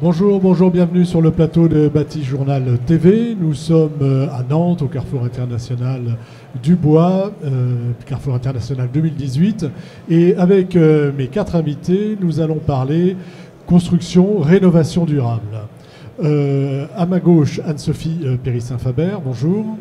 Bonjour, bonjour, bienvenue sur le plateau de Bâti Journal TV. Nous sommes à Nantes, au Carrefour International du Bois, Carrefour International 2018. Et avec mes 4 invités, nous allons parler construction, rénovation durable. À ma gauche, Anne-Sophie Périssin-Faber, bonjour.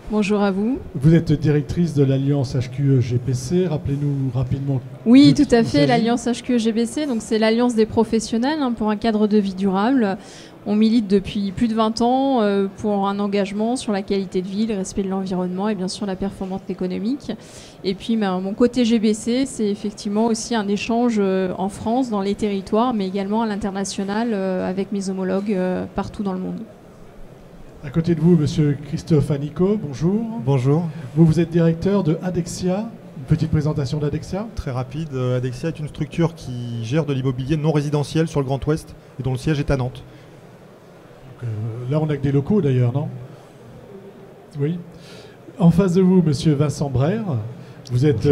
Bonjour à vous. Vous êtes directrice de l'Alliance HQE-GPC. Rappelez-nous rapidement. Oui, tout à fait, l'Alliance HQE-GPC, donc c'est l'Alliance des professionnels pour un cadre de vie durable. On milite depuis plus de 20 ans pour un engagement sur la qualité de vie, le respect de l'environnement et bien sûr la performance économique. Et puis mon côté GBC, c'est effectivement aussi un échange en France, dans les territoires, mais également à l'international avec mes homologues partout dans le monde. À côté de vous, monsieur Christophe Anico, bonjour. Bonjour. Vous êtes directeur de Adexia. Une petite présentation d'Adexia. Très rapide, Adexia est une structure qui gère de l'immobilier non résidentiel sur le Grand Ouest et dont le siège est à Nantes. Donc, là, on a que des locaux d'ailleurs, non? Oui. En face de vous, monsieur Vincent Brère. Vous êtes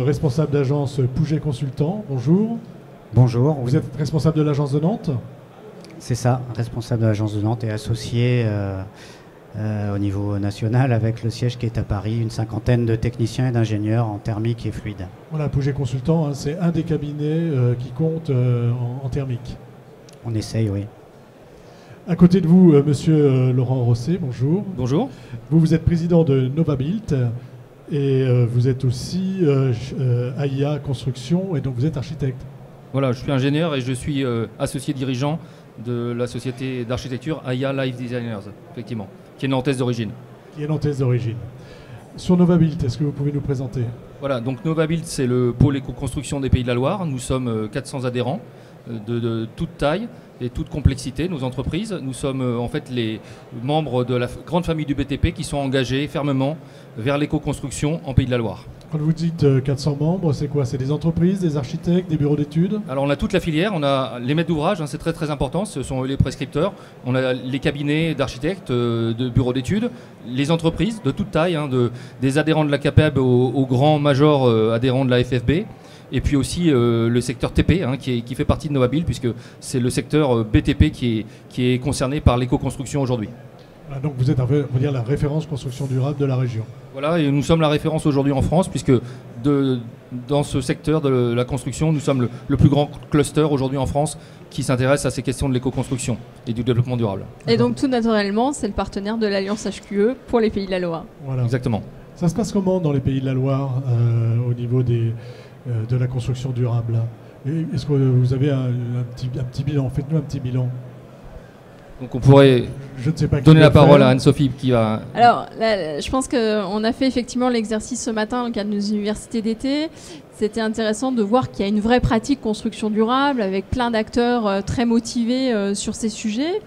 responsable d'agence Pouget Consultant. Bonjour. Bonjour. Vous êtes responsable de l'agence de Nantes? C'est ça, responsable de l'agence de Nantes et associé au niveau national avec le siège qui est à Paris, une 50aine de techniciens et d'ingénieurs en thermique et fluide. Voilà, Pouget Consultant, hein, c'est un des cabinets qui compte en thermique. On essaye, oui. À côté de vous, monsieur Laurent Rosset, bonjour. Bonjour. Vous êtes président de Novabuild et vous êtes aussi AIA Construction et donc vous êtes architecte. Voilà, je suis ingénieur et je suis associé dirigeant de la société d'architecture AIA Life Designers, effectivement, qui est nantaise d'origine. Qui est nantaise d'origine. Sur Novabuild, est-ce que vous pouvez nous présenter? Voilà, donc Novabuild, c'est le pôle éco-construction des Pays de la Loire. Nous sommes 400 adhérents de toute taille et toute complexité, nos entreprises. Nous sommes en fait les membres de la grande famille du BTP qui sont engagés fermement vers l'éco-construction en Pays de la Loire. Quand vous dites 400 membres, c'est quoi? C'est des entreprises, des architectes, des bureaux d'études? Alors on a toute la filière, on a les maîtres d'ouvrage, hein, c'est très très important, ce sont les prescripteurs, on a les cabinets d'architectes, de bureaux d'études, les entreprises de toute taille, hein, des adhérents de la CAPEB aux grands majors adhérents de la FFB, et puis aussi le secteur TP hein, qui fait partie de Novabuild, puisque c'est le secteur BTP qui est concerné par l'éco-construction aujourd'hui. Ah, donc vous êtes, on va dire, la référence construction durable de la région. Voilà, et nous sommes la référence aujourd'hui en France, puisque dans ce secteur de la construction, nous sommes le plus grand cluster aujourd'hui en France qui s'intéresse à ces questions de l'éco-construction et du développement durable. Et donc tout naturellement, c'est le partenaire de l'Alliance HQE pour les Pays de la Loire. Voilà. Exactement. Ça se passe comment dans les Pays de la Loire au niveau de la construction durable? Est-ce que vous avez un petit bilan? Faites-nous un petit bilan. Donc on pourrait donner la parole à Anne-Sophie qui va... Alors, là, je pense qu'on a fait effectivement l'exercice ce matin dans le cadre de nos universités d'été. C'était intéressant de voir qu'il y a une vraie pratique construction durable avec plein d'acteurs très motivés sur ces sujets.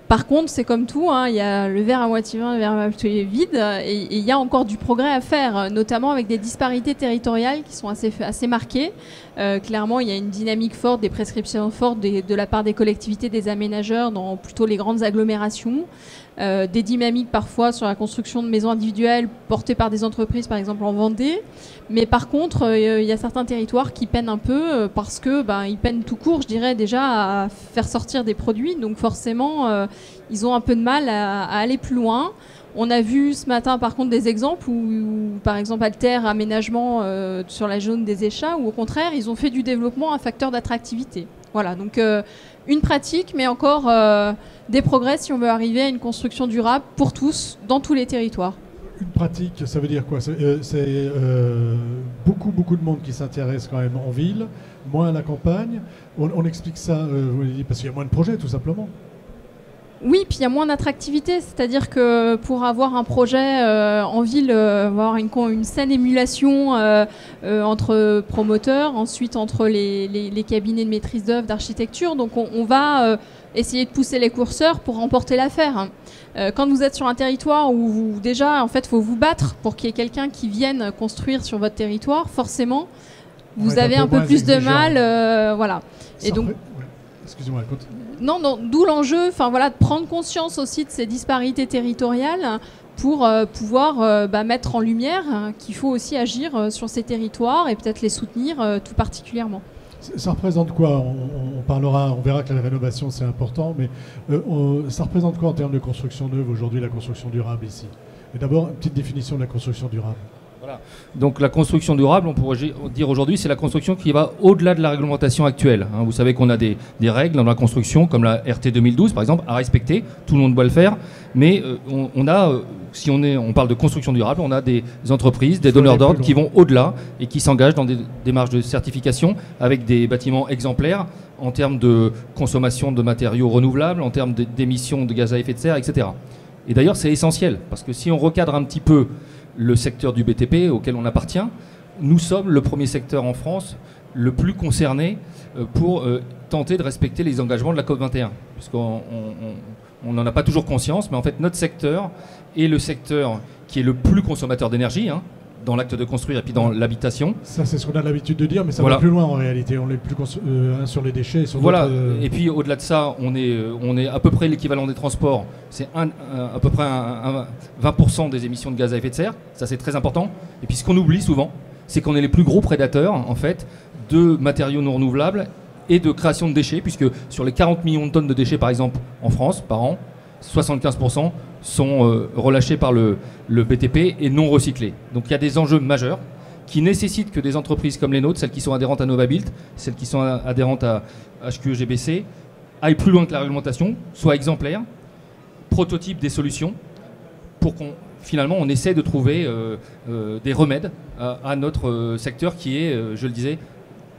Par contre, c'est comme tout, hein, il y a le verre à moitié plein, le verre à moitié vide, et il y a encore du progrès à faire, notamment avec des disparités territoriales qui sont assez marquées. Clairement, il y a une dynamique forte, des prescriptions fortes de la part des collectivités, des aménageurs dans plutôt les grandes agglomérations. Des dynamiques parfois sur la construction de maisons individuelles portées par des entreprises, par exemple en Vendée. Mais par contre, il y a certains territoires qui peinent un peu parce que ils peinent tout court, je dirais déjà, à faire sortir des produits. Donc forcément, ils ont un peu de mal à aller plus loin. On a vu ce matin par contre des exemples où par exemple Alter Aménagement sur la zone des Échats, où au contraire, ils ont fait du développement un facteur d'attractivité. Voilà, donc une pratique, mais encore des progrès si on veut arriver à une construction durable pour tous, dans tous les territoires. Une pratique, ça veut dire quoi? C'est beaucoup de monde qui s'intéresse quand même en ville, moins à la campagne. On explique ça, parce qu'il y a moins de projets tout simplement. Oui, puis il y a moins d'attractivité, c'est-à-dire que pour avoir un projet en ville, avoir une saine émulation entre promoteurs, ensuite entre les cabinets de maîtrise d'œuvre, d'architecture, donc on va essayer de pousser les courseurs pour remporter l'affaire. Quand vous êtes sur un territoire où déjà, en fait, il faut vous battre pour qu'il y ait quelqu'un qui vienne construire sur votre territoire, forcément, vous avez un peu plus de mal, voilà. Et donc, excusez-moi, continue. Non, d'où l'enjeu, de prendre conscience aussi de ces disparités territoriales pour pouvoir mettre en lumière qu'il faut aussi agir sur ces territoires et peut-être les soutenir tout particulièrement. Ça représente quoi? On parlera, on verra que la rénovation c'est important, mais ça représente quoi en termes de construction neuve aujourd'hui, la construction durable ici? Et d'abord, une petite définition de la construction durable. Voilà. Donc la construction durable, on pourrait dire aujourd'hui, c'est la construction qui va au-delà de la réglementation actuelle. Hein. Vous savez qu'on a des règles dans la construction, comme la RT 2012 par exemple, à respecter, tout le monde doit le faire, mais si on parle de construction durable, on a des entreprises, des donneurs d'ordre qui vont au-delà et qui s'engagent dans des démarches de certification avec des bâtiments exemplaires en termes de consommation de matériaux renouvelables, en termes d'émissions de gaz à effet de serre, etc. Et d'ailleurs, c'est essentiel, parce que si on recadre un petit peu le secteur du BTP auquel on appartient, nous sommes le premier secteur en France le plus concerné pour tenter de respecter les engagements de la COP21. Puisqu'on n'en a pas toujours conscience, mais en fait notre secteur est le secteur qui est le plus consommateur d'énergie, hein, dans l'acte de construire et puis dans l'habitation. Ça c'est ce qu'on a l'habitude de dire, mais ça va plus loin en réalité. On est plus sur les déchets. Sur voilà. Et puis au-delà de ça, on est à peu près l'équivalent des transports. C'est à peu près 20% des émissions de gaz à effet de serre. Ça c'est très important. Et puis ce qu'on oublie souvent, c'est qu'on est les plus gros prédateurs en fait de matériaux non renouvelables et de création de déchets, puisque sur les 40 millions de tonnes de déchets par exemple en France par an, 75% sont relâchés par le BTP et non recyclés. Donc il y a des enjeux majeurs qui nécessitent que des entreprises comme les nôtres, celles qui sont adhérentes à Novabuild, celles qui sont adhérentes à HQE-GBC, aillent plus loin que la réglementation, soient exemplaires, prototypent des solutions pour qu'on finalement on essaie de trouver des remèdes à notre secteur qui est, je le disais,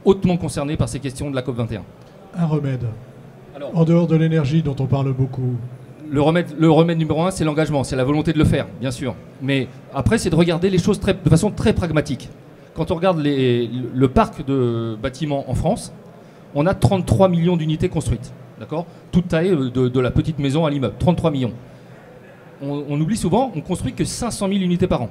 hautement concerné par ces questions de la COP21. Un remède. Alors, en dehors de l'énergie dont on parle beaucoup. Le remède numéro 1, c'est l'engagement, c'est la volonté de le faire, bien sûr. Mais après, c'est de regarder les choses de façon très pragmatique. Quand on regarde le parc de bâtiments en France, on a 33 millions d'unités construites. D'accord ? Toute taille de la petite maison à l'immeuble, 33 millions. On oublie souvent, on construit que 500 000 unités par an.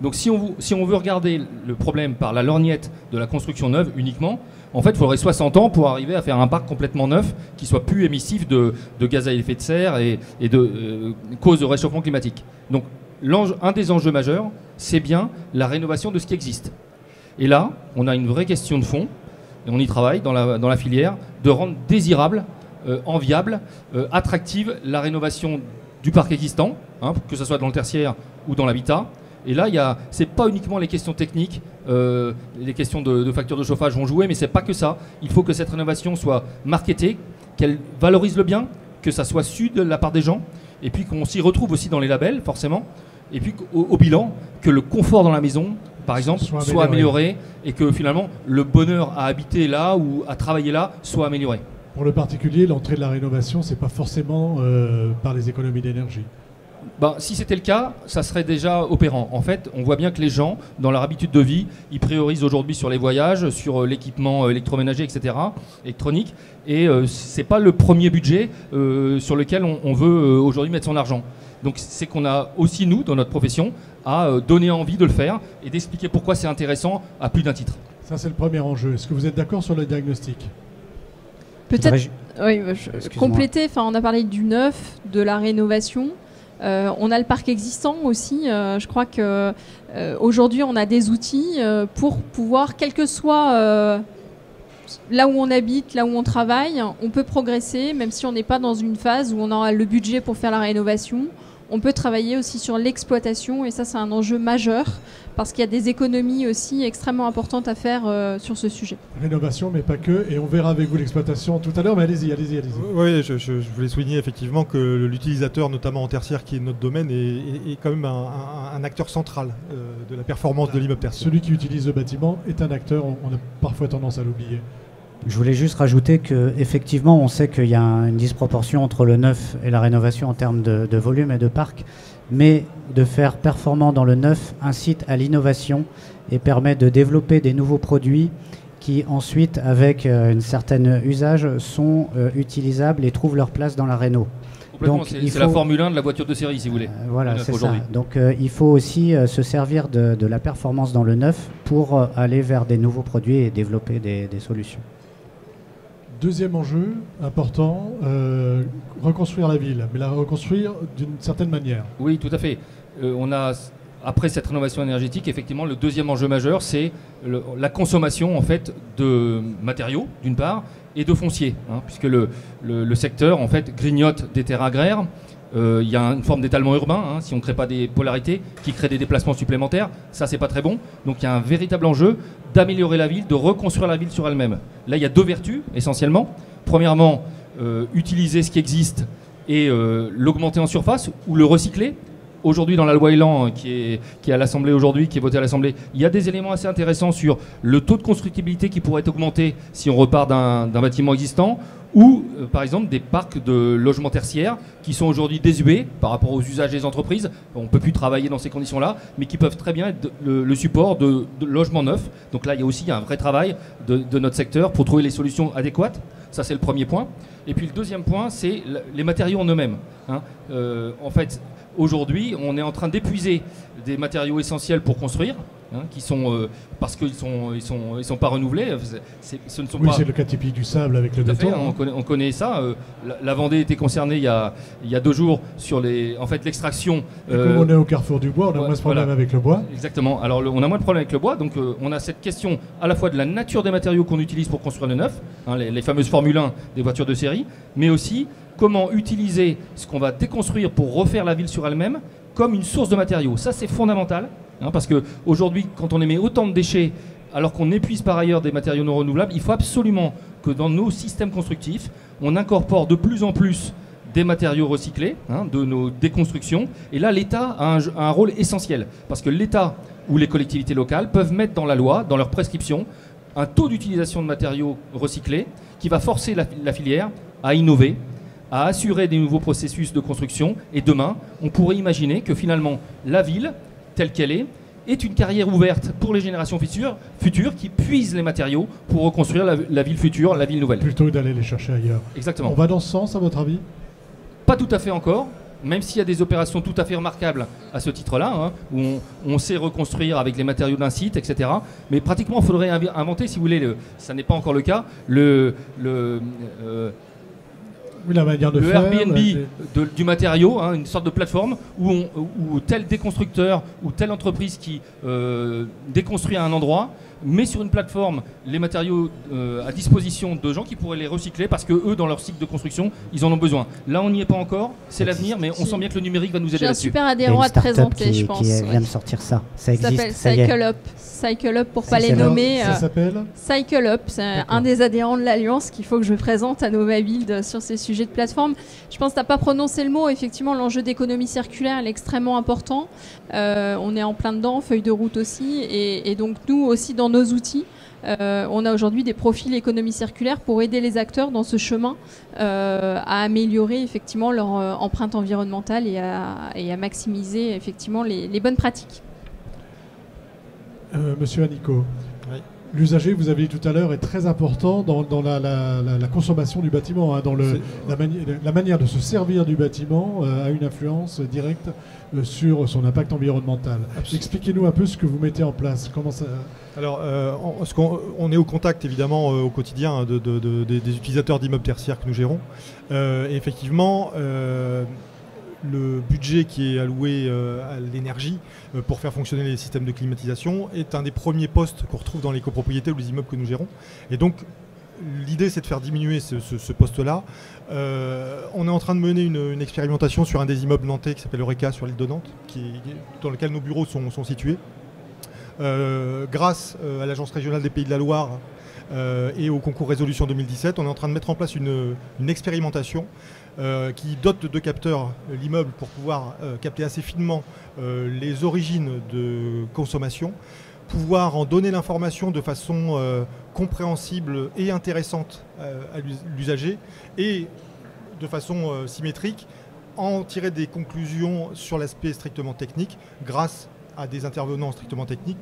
Donc si on veut regarder le problème par la lorgnette de la construction neuve uniquement, en fait, il faudrait 60 ans pour arriver à faire un parc complètement neuf qui soit plus émissif de gaz à effet de serre et de cause de réchauffement climatique. Donc un des enjeux majeurs, c'est bien la rénovation de ce qui existe. Et là, on a une vraie question de fond, et on y travaille dans la filière, de rendre désirable, enviable, attractive la rénovation du parc existant, hein, que ce soit dans le tertiaire ou dans l'habitat. Et là, c'est pas uniquement les questions techniques, les questions de factures de chauffage vont jouer, mais c'est pas que ça. Il faut que cette rénovation soit marketée, qu'elle valorise le bien, que ça soit su de la part des gens, et puis qu'on s'y retrouve aussi dans les labels, forcément, et puis au bilan, que le confort dans la maison, par exemple, soit amélioré, et que finalement, le bonheur à habiter là ou à travailler là soit amélioré. Pour le particulier, l'entrée de la rénovation, c'est pas forcément par les économies d'énergie. Si c'était le cas, ça serait déjà opérant. En fait, on voit bien que les gens, dans leur habitude de vie, ils priorisent aujourd'hui sur les voyages, sur l'équipement électroménager, etc., électronique. Et c'est pas le premier budget sur lequel on veut aujourd'hui mettre son argent. Donc c'est qu'on a aussi, nous, dans notre profession, à donner envie de le faire et d'expliquer pourquoi c'est intéressant à plus d'un titre. Ça, c'est le premier enjeu. Est-ce que vous êtes d'accord sur le diagnostic ? Peut-être compléter. On a parlé du neuf, de la rénovation. On a le parc existant aussi. Je crois qu'aujourd'hui, on a des outils pour pouvoir, quel que soit là où on habite, là où on travaille, on peut progresser, même si on n'est pas dans une phase où on aura le budget pour faire la rénovation. On peut travailler aussi sur l'exploitation, et ça, c'est un enjeu majeur, parce qu'il y a des économies aussi extrêmement importantes à faire sur ce sujet. Rénovation, mais pas que, et on verra avec vous l'exploitation tout à l'heure, mais allez-y. Oui, je voulais souligner effectivement que l'utilisateur, notamment en tertiaire, qui est notre domaine, est quand même un acteur central de la performance de l'immeuble tertiaire. Celui qui utilise le bâtiment est un acteur, on a parfois tendance à l'oublier. Je voulais juste rajouter qu'effectivement, on sait qu'il y a une disproportion entre le neuf et la rénovation en termes de volume et de parc, mais de faire performant dans le neuf incite à l'innovation et permet de développer des nouveaux produits qui ensuite, avec un certain usage, sont utilisables et trouvent leur place dans la réno. Donc, c'est la Formule 1 de la voiture de série, si vous voulez. Voilà, c'est ça. Donc il faut aussi se servir de la performance dans le neuf pour aller vers des nouveaux produits et développer des solutions. Deuxième enjeu important, reconstruire la ville, mais la reconstruire d'une certaine manière. Oui, tout à fait. On a après cette rénovation énergétique, effectivement, le deuxième enjeu majeur, c'est la consommation en fait, de matériaux, d'une part, et de foncier, hein, puisque le secteur en fait, grignote des terres agraires. Il y a une forme d'étalement urbain, hein, si on ne crée pas des polarités qui créent des déplacements supplémentaires, ça c'est pas très bon. Donc il y a un véritable enjeu d'améliorer la ville, de reconstruire la ville sur elle-même. Là il y a deux vertus essentiellement. Premièrement, utiliser ce qui existe et l'augmenter en surface ou le recycler. Aujourd'hui, dans la loi Elan qui est à l'Assemblée aujourd'hui, qui est votée à l'Assemblée, il y a des éléments assez intéressants sur le taux de constructibilité qui pourrait être augmenté si on repart d'un bâtiment existant, ou par exemple des parcs de logements tertiaires qui sont aujourd'hui désuets par rapport aux usages des entreprises. On ne peut plus travailler dans ces conditions-là, mais qui peuvent très bien être le support de logements neufs. Donc là, il y a aussi un vrai travail de notre secteur pour trouver les solutions adéquates. Ça, c'est le premier point. Et puis le deuxième point, c'est les matériaux en eux-mêmes, hein. En fait, aujourd'hui, on est en train d'épuiser des matériaux essentiels pour construire, hein, qui sont parce qu'ils sont pas renouvelés. Ce ne sont oui, pas... c'est le cas typique du sable avec le béton. On connaît ça. La Vendée était concernée il y a 2 jours sur l'extraction. Comme on est au carrefour du bois, on a moins ce problème avec le bois. Exactement. Alors on a moins de problème avec le bois, donc on a cette question à la fois de la nature des matériaux qu'on utilise pour construire le neuf, hein, les fameuses Formule 1 des voitures de série, mais aussi comment utiliser ce qu'on va déconstruire pour refaire la ville sur elle-même comme une source de matériaux. Ça, c'est fondamental, hein, parce qu'aujourd'hui, quand on émet autant de déchets, alors qu'on épuise par ailleurs des matériaux non renouvelables, il faut absolument que dans nos systèmes constructifs, on incorpore de plus en plus des matériaux recyclés, hein, de nos déconstructions. Et là, l'État a un rôle essentiel, parce que l'État ou les collectivités locales peuvent mettre dans la loi, dans leurs prescriptions, un taux d'utilisation de matériaux recyclés qui va forcer la filière à innover, à assurer des nouveaux processus de construction. Et demain, on pourrait imaginer que finalement, la ville, telle qu'elle est une carrière ouverte pour les générations futures qui puisent les matériaux pour reconstruire la ville future, la ville nouvelle. Plutôt que d'aller les chercher ailleurs. Exactement. On va dans ce sens, à votre avis? Pas tout à fait encore, même s'il y a des opérations tout à fait remarquables à ce titre-là, hein, où on sait reconstruire avec les matériaux d'un site, etc. Mais pratiquement, il faudrait inventer, si vous voulez, ça n'est pas encore le cas, oui, la manière de le faire, Airbnb du matériau, hein, une sorte de plateforme où tel déconstructeur ou telle entreprise qui déconstruit à un endroit met sur une plateforme les matériaux à disposition de gens qui pourraient les recycler parce que eux, dans leur cycle de construction, ils en ont besoin. Là, on n'y est pas encore, c'est l'avenir, mais on sent bien que le numérique va nous aider là-dessus. J'ai un super adhérent à te présenter, je pense. Qui vient de sortir ça. Ça existe. Ça s'appelle Cycle Up. Cycle Up, pour pas les nommer. Ça s'appelle Cycle Up, c'est un des adhérents de l'Alliance qu'il faut que je présente à Nova Build sur ces sujets de plateforme. Je pense que tu n'as pas prononcé le mot. Effectivement, l'enjeu d'économie circulaire est extrêmement important. On est en plein dedans, feuille de route aussi. Et donc, nous aussi, dans nos outils, on a aujourd'hui des profils économie circulaire pour aider les acteurs dans ce chemin à améliorer effectivement leur empreinte environnementale et à maximiser effectivement les bonnes pratiques. Monsieur Anico, oui. L'usager, vous avez dit tout à l'heure, est très important dans la consommation du bâtiment, hein, dans la manière de se servir du bâtiment a une influence directe sur son impact environnemental. Expliquez-nous un peu ce que vous mettez en place. Comment ça... Alors, on est au contact évidemment au quotidien des utilisateurs d'immeubles tertiaires que nous gérons. Et effectivement, le budget qui est alloué à l'énergie pour faire fonctionner les systèmes de climatisation est un des premiers postes qu'on retrouve dans les copropriétés ou les immeubles que nous gérons. Et donc, l'idée, c'est de faire diminuer ce poste-là. On est en train de mener une expérimentation sur un des immeubles nantais qui s'appelle Eureka sur l'île de Nantes, dans lequel nos bureaux sont situés. Grâce à l'Agence régionale des Pays de la Loire et au concours Résolution 2017, on est en train de mettre en place une expérimentation qui dote de capteurs l'immeuble pour pouvoir capter assez finement les origines de consommation, pouvoir en donner l'information de façon compréhensible et intéressante à l'usager et de façon symétrique en tirer des conclusions sur l'aspect strictement technique grâce à des intervenants strictement techniques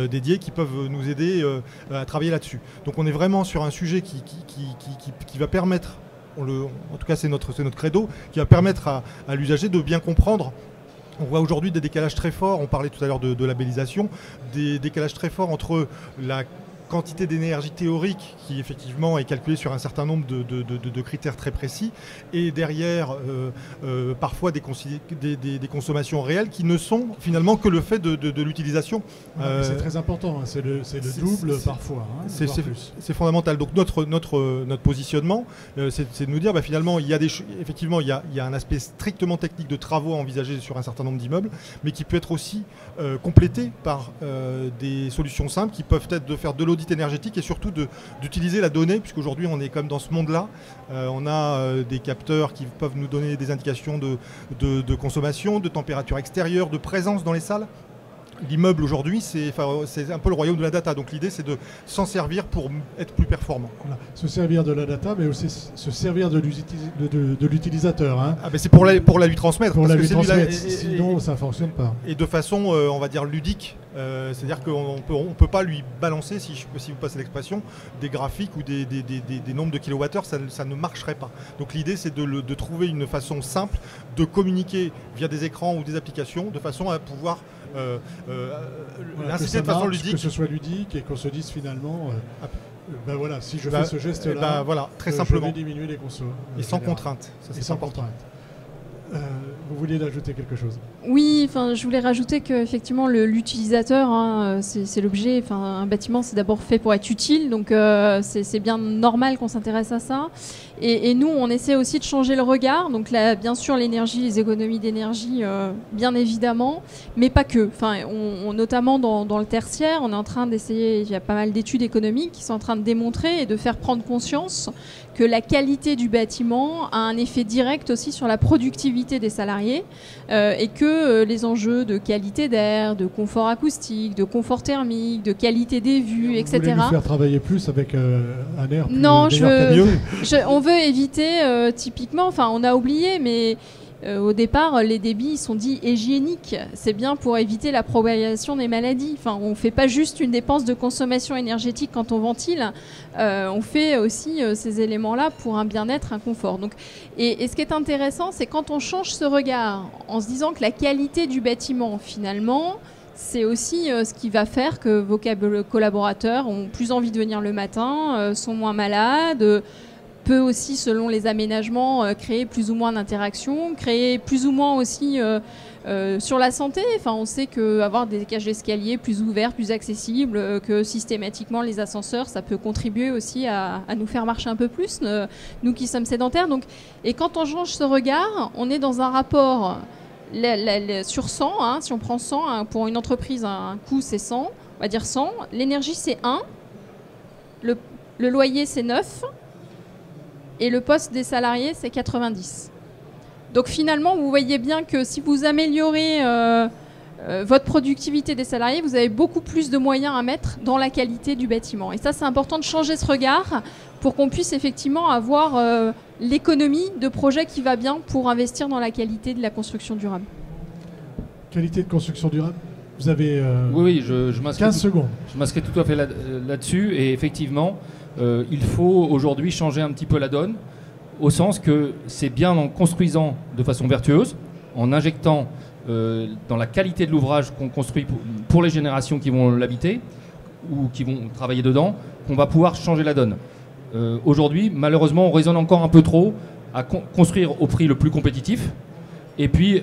dédiés qui peuvent nous aider à travailler là-dessus. Donc on est vraiment sur un sujet qui va permettre, en tout cas c'est notre credo, qui va permettre à l'usager de bien comprendre. On voit aujourd'hui des décalages très forts, on parlait tout à l'heure de labellisation, des décalages très forts entre la quantité d'énergie théorique qui effectivement est calculée sur un certain nombre de critères très précis, et derrière parfois des consommations réelles qui ne sont finalement que le fait de l'utilisation. C'est très important, hein. C'est le double parfois. Hein, c'est fondamental. Donc notre positionnement, c'est de nous dire finalement effectivement il y a un aspect strictement technique de travaux à envisager sur un certain nombre d'immeubles, mais qui peut être aussi complété par des solutions simples qui peuvent être de faire de l'audit énergétique et surtout d'utiliser la donnée, puisqu'aujourd'hui on est comme dans ce monde-là. On a des capteurs qui peuvent nous donner des indications de consommation, de température extérieure, de présence dans les salles. L'immeuble aujourd'hui, c'est un peu le royaume de la data. Donc l'idée, c'est de s'en servir pour être plus performant. Voilà. Se servir de la data, mais aussi se servir de l'utilisateur. Hein. C'est pour la lui transmettre. Pour la lui transmettre, sinon ça ne fonctionne pas. Et de façon, on va dire, ludique. C'est-à-dire qu'on ne peut pas lui balancer, si vous passez l'expression, des graphiques ou des nombres de kilowattheures, ça ne marcherait pas. Donc l'idée, c'est de trouver une façon simple de communiquer via des écrans ou des applications, de façon à pouvoir l'inciter de façon ludique. Que ce soit ludique et qu'on se dise finalement, voilà, si je fais ce geste-là, voilà, très simplement. Je vais diminuer les consommations. Et sans contrainte. Et sans contrainte. Vous vouliez ajouter quelque chose? Oui, je voulais rajouter qu'effectivement l'utilisateur, hein, c'est l'objet. Un bâtiment, c'est d'abord fait pour être utile, donc c'est bien normal qu'on s'intéresse à ça. Et nous, on essaie aussi de changer le regard. Donc là, bien sûr, l'énergie, les économies d'énergie, bien évidemment, mais pas que. Notamment dans le tertiaire, on est en train d'essayer. Il y a pas mal d'études économiques qui sont en train de démontrer et de faire prendre conscience que la qualité du bâtiment a un effet direct aussi sur la productivité des salariés et que les enjeux de qualité d'air, de confort acoustique, de confort thermique, de qualité des vues, etc. Vous voulez nous faire travailler plus avec un air plus non, meilleur on veut éviter typiquement, on a oublié, mais au départ, les débits sont dits hygiéniques. C'est bien pour éviter la propagation des maladies. On ne fait pas juste une dépense de consommation énergétique quand on ventile. On fait aussi ces éléments-là pour un bien-être, un confort. Donc, et ce qui est intéressant, c'est quand on change ce regard en se disant que la qualité du bâtiment, finalement, c'est aussi ce qui va faire que vos collaborateurs ont plus envie de venir le matin, sont moins malades, peut aussi, selon les aménagements, créer plus ou moins d'interactions, créer plus ou moins aussi sur la santé. On sait qu'avoir des cages d'escalier plus ouverts, plus accessibles, que systématiquement les ascenseurs, ça peut contribuer aussi à nous faire marcher un peu plus, nous qui sommes sédentaires. Donc, et quand on change ce regard, on est dans un rapport sur 100, hein, si on prend 100, hein, pour une entreprise, un coût c'est 100, on va dire 100, l'énergie c'est 1, le loyer c'est 9, et le poste des salariés, c'est 90. Donc finalement, vous voyez bien que si vous améliorez votre productivité des salariés, vous avez beaucoup plus de moyens à mettre dans la qualité du bâtiment. Et ça, c'est important de changer ce regard pour qu'on puisse effectivement avoir l'économie de projet qui va bien pour investir dans la qualité de la construction durable. Qualité de construction durable, vous avez oui, je 15 secondes. Je m'inscris tout à fait là-dessus. Et effectivement, il faut aujourd'hui changer un petit peu la donne, au sens que c'est bien en construisant de façon vertueuse, en injectant dans la qualité de l'ouvrage qu'on construit pour les générations qui vont l'habiter ou qui vont travailler dedans, qu'on va pouvoir changer la donne. Aujourd'hui, malheureusement, on raisonne encore un peu trop à construire au prix le plus compétitif et puis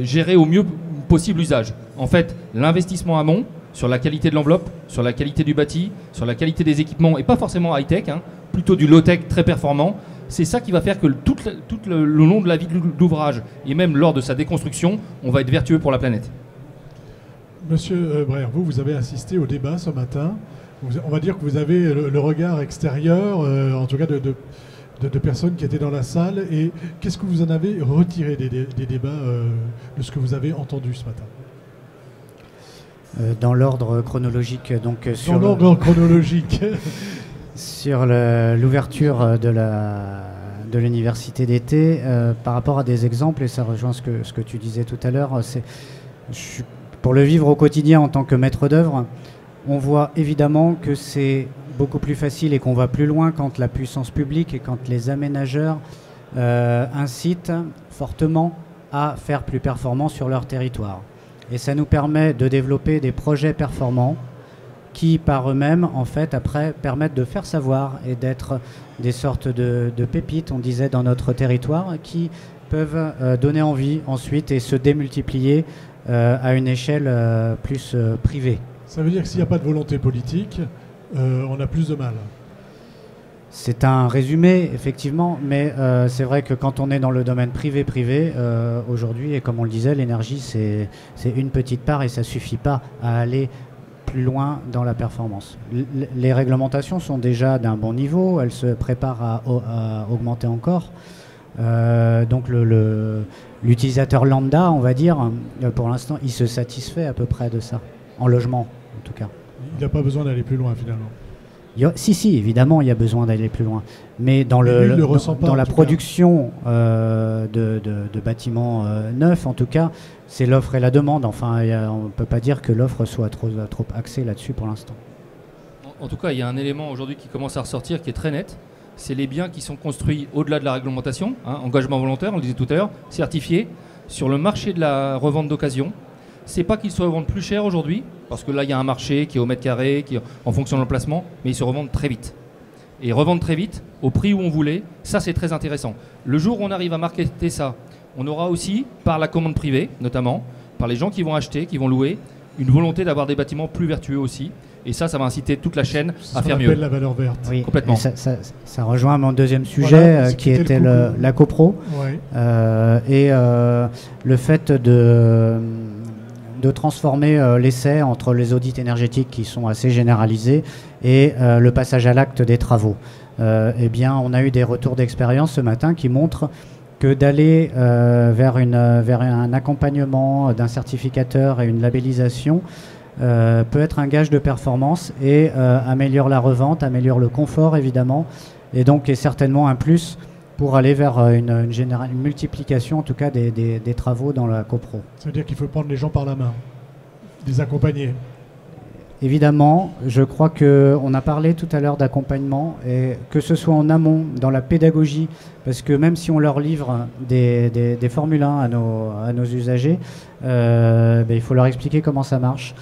gérer au mieux possible l'usage. En fait, l'investissement amont sur la qualité de l'enveloppe, sur la qualité du bâti, sur la qualité des équipements, et pas forcément high-tech, hein, plutôt du low-tech très performant, c'est ça qui va faire que tout le long de la vie de l'ouvrage, et même lors de sa déconstruction, on va être vertueux pour la planète. Monsieur Breer, vous avez assisté au débat ce matin. On va dire que vous avez le regard extérieur, en tout cas de personnes qui étaient dans la salle. Et qu'est-ce que vous en avez retiré des débats, de ce que vous avez entendu ce matin? Dans l'ordre chronologique, donc sur sur l'ouverture de l'université d'été, par rapport à des exemples, et ça rejoint ce que tu disais tout à l'heure, pour le vivre au quotidien en tant que maître d'œuvre, on voit évidemment que c'est beaucoup plus facile et qu'on va plus loin quand la puissance publique et quand les aménageurs incitent fortement à faire plus performant sur leur territoire. Et ça nous permet de développer des projets performants qui par eux-mêmes, en fait, après, permettent de faire savoir et d'être des sortes de pépites, on disait, dans notre territoire, qui peuvent donner envie ensuite et se démultiplier à une échelle plus privée. Ça veut dire que s'il n'y a pas de volonté politique, on a plus de mal. C'est un résumé, effectivement, mais c'est vrai que quand on est dans le domaine privé, aujourd'hui, et comme on le disait, l'énergie, c'est une petite part et ça ne suffit pas à aller plus loin dans la performance. Les réglementations sont déjà d'un bon niveau, elles se préparent à augmenter encore. Donc l'utilisateur lambda, on va dire, pour l'instant, il se satisfait à peu près de ça, en logement en tout cas. Il n'a pas besoin d'aller plus loin finalement. Si, évidemment, il y a besoin d'aller plus loin. Mais dans la production de bâtiments neufs, en tout cas, c'est l'offre et la demande. Enfin, on ne peut pas dire que l'offre soit trop axée là-dessus pour l'instant. En tout cas, il y a un élément aujourd'hui qui commence à ressortir qui est très net. C'est les biens qui sont construits au-delà de la réglementation, engagement volontaire, on le disait tout à l'heure, certifiés, sur le marché de la revente d'occasion. C'est pas qu'ils se revendent plus cher aujourd'hui, parce que là il y a un marché qui est au mètre carré, qui est en fonction de l'emplacement, mais ils se revendent très vite. Et revendre très vite, au prix où on voulait, ça c'est très intéressant. Le jour où on arrive à marketer ça, on aura aussi, par la commande privée notamment, par les gens qui vont acheter, qui vont louer, une volonté d'avoir des bâtiments plus vertueux aussi. Et ça va inciter toute la chaîne à faire mieux. La valeur verte. Oui, complètement. Ça rejoint mon deuxième sujet, qui était la copro. Ouais. Et le fait de transformer l'essai entre les audits énergétiques qui sont assez généralisés et le passage à l'acte des travaux. Eh bien, on a eu des retours d'expérience ce matin qui montrent que d'aller vers un accompagnement d'un certificateur et une labellisation peut être un gage de performance et améliore la revente, améliore le confort évidemment, et donc est certainement un plus pour aller vers une multiplication en tout cas des travaux dans la copro. Ça veut dire qu'il faut prendre les gens par la main, les accompagner. Évidemment, je crois qu'on a parlé tout à l'heure d'accompagnement, et que ce soit en amont, dans la pédagogie, parce que même si on leur livre des Formule 1 à nos usagers, il faut leur expliquer comment ça marche,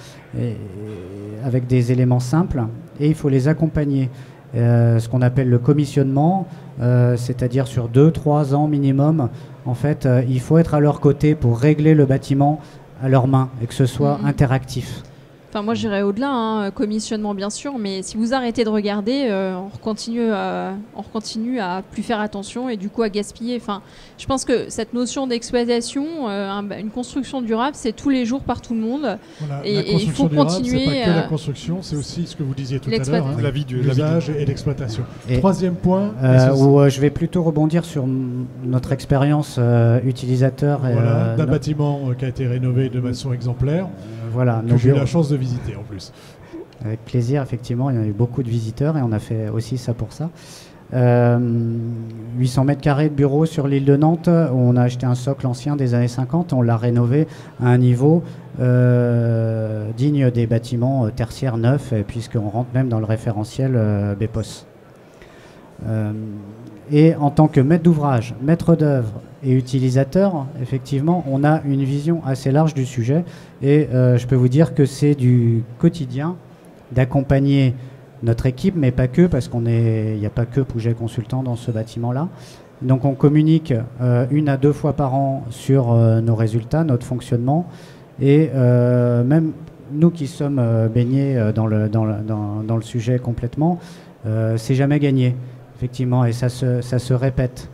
avec des éléments simples, et il faut les accompagner. Ce qu'on appelle le commissionnement, c'est-à-dire sur 2-3 ans minimum, en fait, il faut être à leur côté pour régler le bâtiment à leurs mains, et que ce soit interactif. Enfin, moi, j'irais au-delà, commissionnement bien sûr, mais si vous arrêtez de regarder, on continue à plus faire attention et du coup à gaspiller. Enfin, je pense que cette notion d'exploitation, une construction durable, c'est tous les jours par tout le monde. Voilà, et il faut continuer. C'est pas que la construction, c'est aussi ce que vous disiez tout à l'heure, l'usage et l'exploitation. Troisième point. Où je vais plutôt rebondir sur notre expérience utilisateur. D'un bâtiment qui a été rénové de façon exemplaire. Voilà, que j'ai eu la chance de visiter en plus. Avec plaisir, effectivement, il y a eu beaucoup de visiteurs et on a fait aussi ça pour ça. 800 mètres carrés de bureaux sur l'île de Nantes, on a acheté un socle ancien des années 50, on l'a rénové à un niveau digne des bâtiments tertiaires neufs, puisqu'on rentre même dans le référentiel BEPOS. Et en tant que maître d'ouvrage, maître d'œuvre et utilisateur, effectivement, on a une vision assez large du sujet. Et je peux vous dire que c'est du quotidien d'accompagner notre équipe, mais pas que, parce qu'il n'y a pas que Pouget Consultant dans ce bâtiment-là. Donc on communique 1 à 2 fois par an sur nos résultats, notre fonctionnement. Et même nous qui sommes baignés dans le sujet complètement, c'est jamais gagné. Effectivement, et ça se répète.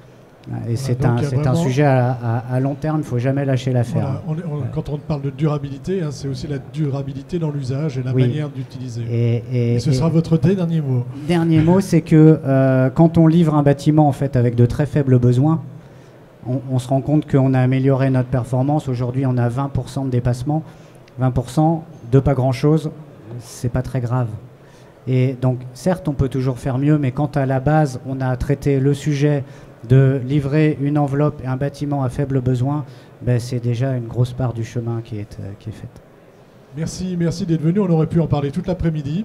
Et c'est un sujet à long terme, il ne faut jamais lâcher l'affaire. Voilà, quand on parle de durabilité, c'est aussi la durabilité dans l'usage et la manière d'utiliser. Et ce sera votre dernier mot. Dernier mot, c'est que quand on livre un bâtiment en fait, avec de très faibles besoins, on se rend compte qu'on a amélioré notre performance. Aujourd'hui, on a 20% de dépassement. 20% de pas grand-chose, c'est pas très grave. Et donc, certes, on peut toujours faire mieux, mais quand à la base, on a traité le sujet de livrer une enveloppe et un bâtiment à faible besoin, c'est déjà une grosse part du chemin qui est faite. Merci d'être venu. On aurait pu en parler toute l'après-midi.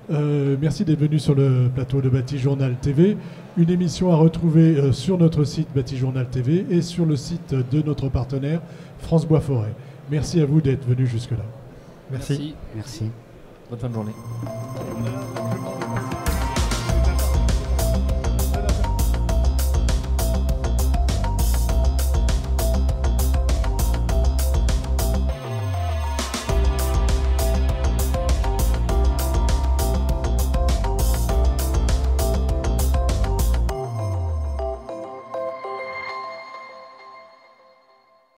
Merci d'être venu sur le plateau de Bâti Journal TV. Une émission à retrouver sur notre site Bâti Journal TV et sur le site de notre partenaire France Bois Forêt. Merci à vous d'être venu jusque-là. Merci. Merci. Bonne fin de journée.